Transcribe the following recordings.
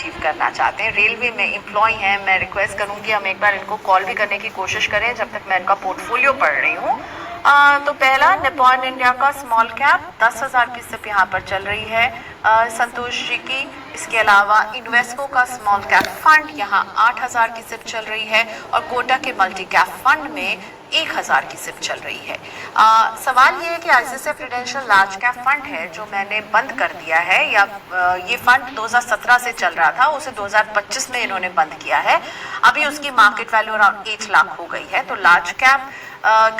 Achieve करना चाहते हैं, रेलवे में एम्प्लॉय हैं। मैं रिक्वेस्ट करूँगी हम एक बार इनको कॉल भी करने की कोशिश करें जब तक मैं इनका पोर्टफोलियो पढ़ रही हूँ। तो पहला निपॉन इंडिया का स्मॉल कैप 10,000 की सिप यहाँ पर चल रही है संतोष जी की। इसके अलावा इन्वेस्को का स्मॉल कैप फंड यहाँ 8,000 की सिप चल रही है और कोटक के मल्टी कैप फंड में 1,000 की सिप चल रही है। सवाल ये है कि ICICI prudential large cap fund है जो मैंने बंद कर दिया है, या ये फंड 2017 से चल रहा था, उसे 2025 में इन्होंने बंद किया है। अभी उसकी मार्केट वैल्यू अराउंड 8 लाख हो गई है। तो लार्ज कैप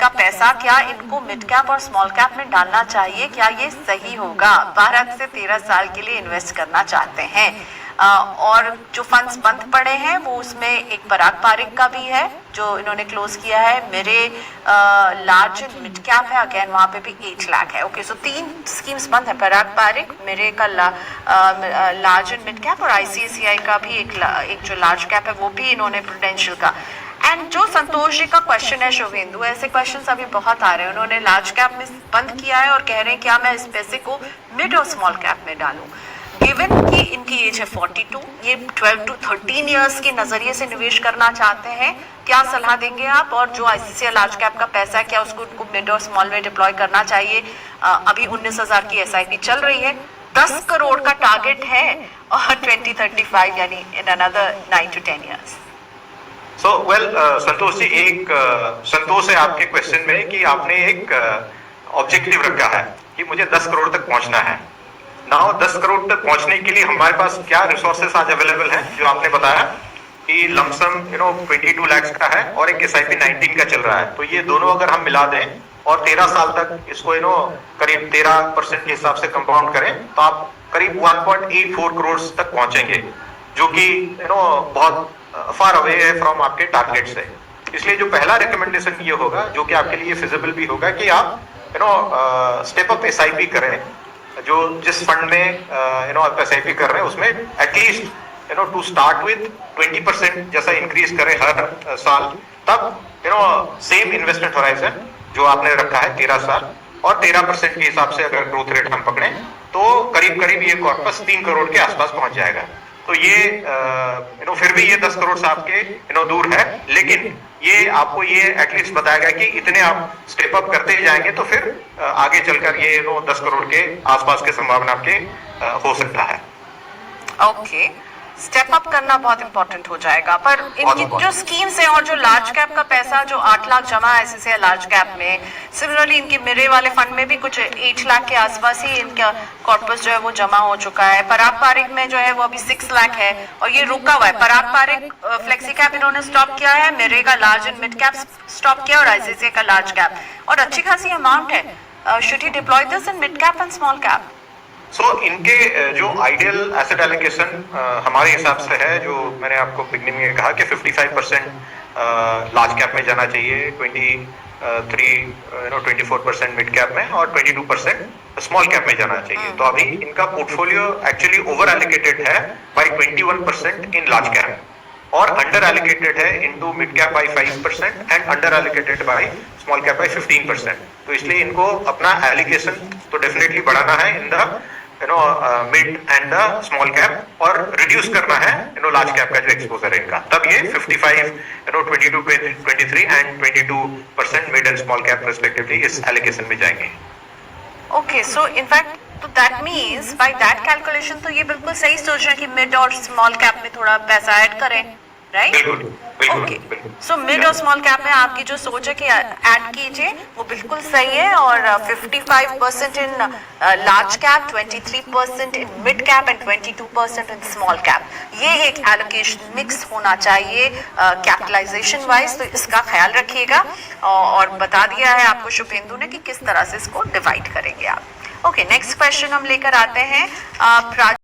का पैसा क्या इनको मिड कैप और स्मॉल कैप में डालना चाहिए? क्या ये सही होगा? 12 से 13 साल के लिए इन्वेस्ट करना चाहते हैं। और जो फंड्स बंद पड़े हैं वो उसमें एक पराग पारिक का भी है जो इन्होंने क्लोज किया है। मेरे लार्ज मिड कैप है, अगेन वहाँ पे भी 8 लाख है। ओके, सो 3 स्कीम्स बंद है, पराग पारिक, मेरे का लार्ज एंड मिड कैप, और आईसीआईसीआई का भी एक जो लार्ज कैप है वो भी इन्होंने प्रूडेंशियल का। एंड जो संतोष जी का क्वेश्चन है शुभेंदु, ऐसे क्वेश्चन अभी बहुत आ रहे हैं। उन्होंने लार्ज कैप में बंद किया है और कह रहे हैं क्या मैं इस पैसे को मिड और स्मॉल कैप में डालूं। गिवन कि इनकी एज है 42, ये 12 to 13 ईयर्स के नजरिए से निवेश करना चाहते हैं, क्या सलाह देंगे आप? और जो आईसीआईसीआई लार्ज कैप का पैसा है क्या उसको उनको मिड और स्मॉल में डिप्लॉय करना चाहिए? अभी 19,000 की एसआईपी चल रही है, 10 करोड़ का टारगेट है और 2035 यानी in another 9 to 10 years. So well Santosh ji, एक संतोष है आपके क्वेश्चन में कि आपने एक ऑब्जेक्टिव रखा है कि मुझे 10 करोड़ तक पहुंचना है। नाउ 10 करोड़ तक पहुंचने के लिए हमारे पास क्या रिसोर्सेस आज अवेलेबल हैं? जो आपने बताया कि लमसम 22 लाख का है और एक एसआईपी 19 का चल रहा है, तो ये दोनों अगर हम मिला दें और 13 साल तक इसको करीब 13% के हिसाब से कंपाउंड करें तो आप करीब 1.84 करोड़ तक पहुंचेंगे, जो कि बहुत फार अवे है फ्रॉम आपके टारगेट से। इसलिए जो पहला रिकमेंडेशन ये होगा, जो कि आपके लिए फिजिबल भी होगा, कि आप स्टेप अप एसआईपी करें। जो जिस फंड में आप एसआईपी कर रहे हैं उसमें एटलीस्ट टू स्टार्ट विद 20% जैसा इंक्रीज करें हर साल, तब सेम इन्वेस्टमेंट होराइजन जो आपने रखा है 13 साल और 13% के हिसाब से अगर ग्रोथ रेट हम पकड़ें तो करीब करीब ये कॉर्पस 3 करोड़ के आसपास पहुंच जाएगा। तो ये फिर भी ये 10 करोड़ से आपके दूर है, लेकिन ये आपको ये एटलीस्ट बताएगा कि इतने आप स्टेप अप करते जाएंगे तो फिर आगे चलकर ये 10 करोड़ के आसपास के संभावना आपके हो सकता है। ओके, स्टेप अप करना बहुत इंपॉर्टेंट हो जाएगा। पर इनकी जो स्कीम्स हैं और जो लार्ज कैप का पैसा जो 8 लाख जमा है आईसीआईसीआई लार्ज कैप में, सिमिलरली इनके मेरे वाले फंड में भी कुछ 8 लाख के आसपास ही इनका कॉर्पस जो है वो जमा हो चुका है। पराग पारिक में जो है वो अभी 6 लाख है और ये रुका हुआ है। पराग पारिक फ्लेक्सी कैप इन्होंने स्टॉप किया है, मेरे का large and mid cap stop किया और आईसीआईसीआई का लार्ज कैप, और अच्छी खासी अमाउंट है। Should he deploy this in mid cap and small cap? इनके जो आइडियल एसेट एलोकेशन हमारे हिसाब से है, जो मैंने आपको बिगनिंग में कहा कि 55% लार्ज कैप में जाना चाहिए, 24% मिड कैप में और 22% स्मॉल कैप में जाना चाहिए। तो अभी इनका पोर्टफोलियो एक्चुअली ओवर एलोकेटेड है बाई 21% इन लार्ज कैप और अंडर एलोकेटेड है into mid cap by 5% and under allocated by small cap by 15%। तो इसलिए इनको अपना एलोकेशन तो डेफिनेटली बढ़ाना है in the mid and the small cap और रिड्यूस करना है लार्ज कैप का जो एक्सपोजर है इनका, तब ये 55 22 23 and 22% mid and small cap respectively इस एलोकेशन में जाएंगे। ओके, सो इनफैक्ट तो that means by that calculation तो ये बिल्कुल सही सोच रहे हैं कि मिड और स्मॉल कैप में थोड़ा पैसा ऐड करें, राइट? ओके, सो मिड और स्मॉल कैप में आपकी जो सोच है कि ऐड कीजिए वो बिल्कुल सही है। और 55% in large cap, 23% in mid cap and 22% in small cap, ये एक एलोकेशन मिक्स होना चाहिए कैपिटलाइजेशन वाइज। तो इसका ख्याल रखिएगा और बता दिया है आपको शुभेंदु ने कि किस तरह से इसको डिवाइड करेंगे आप। ओके, नेक्स्ट क्वेश्चन हम लेकर आते हैं